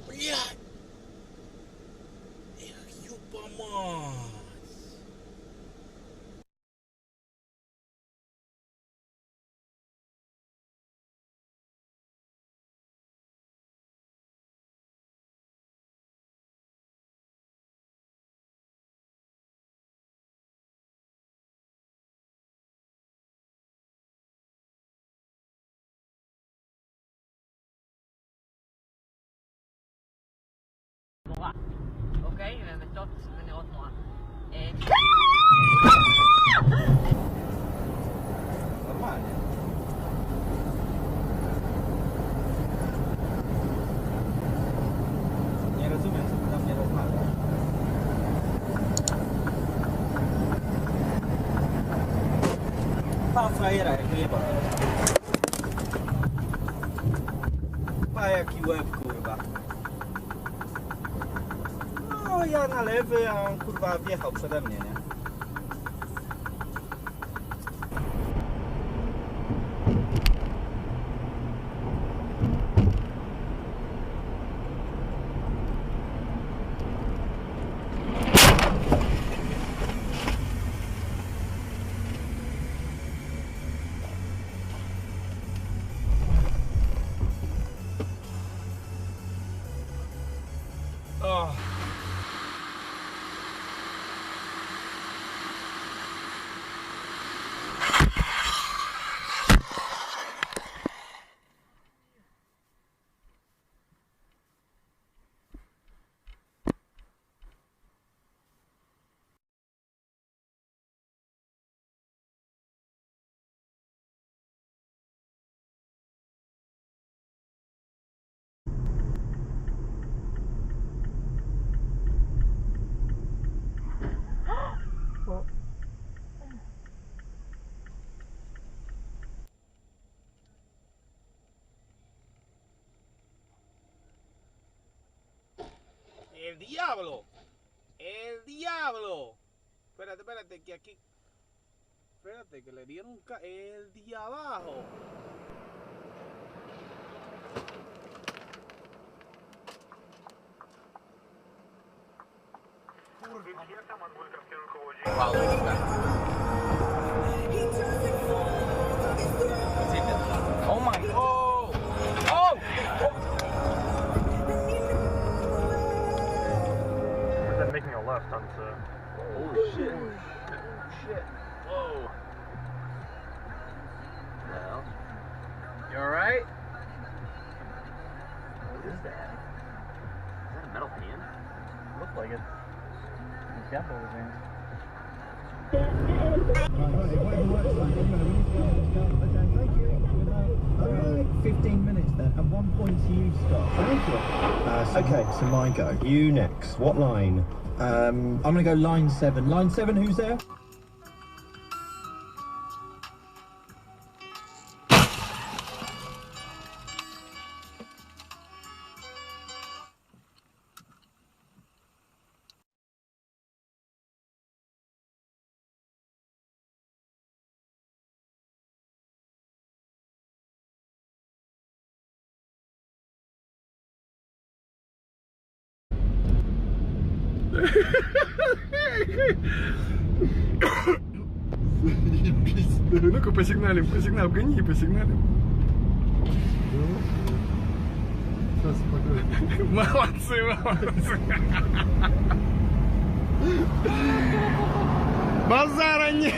Блядь! Эх, ёпа мать! Okej, men tot men åt några. Normalnie. Nie rozumiem, co ty tam nie rozmawiasz. Pan frajera, jak wyjebał. Pa jaki łeb, kurwa. No ja na lewy, a on kurwa wjechał przede mnie, nie? Oh. ¡El diablo! ¡El diablo! Espérate, espérate, que aquí... Espérate, que le dieron un... ¡El de abajo! Oh my god. Oh! Then making a left onto. Oh shit! Shit! Whoa! Well, You alright? what is that? Is that a metal pan? Looks like it. It's got those in. Alright, 15 minutes then. At one point you stop. Thank you. Okay, so my go. You next. What line? I'm gonna go line 7. Line 7, who's there? Ну-ка посигналим, гони, посигналим. Молодцы, молодцы. Базара нет.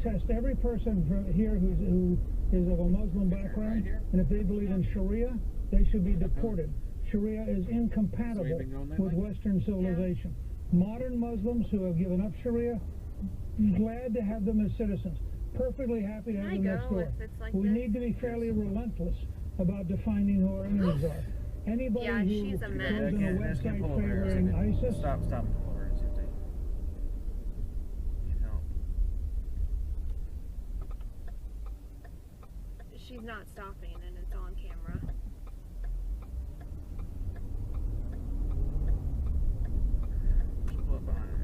test every person here who is of a Muslim background, and if they believe in Sharia, they should be deported. Sharia is incompatible with Western civilization. Modern Muslims who have given up Sharia, glad to have them as citizens. Perfectly happy to have them next door. We need to be fairly relentless about defining who our enemies are. Anybody who goes on a website favoring ISIS. Stop and pull over and see if they need help. She's not stopping, and it's on camera. Just pull up behind her.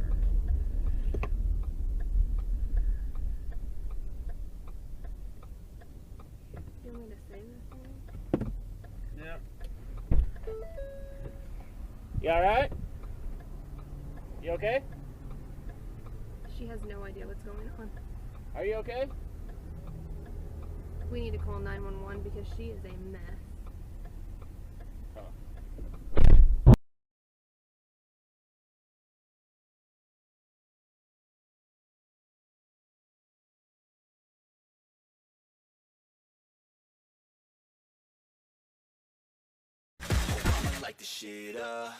You want me to say this thing? Yeah. You alright? You okay? She has no idea what's going on. Are you okay? We need to call 911 because she is a mess. Like the shit up.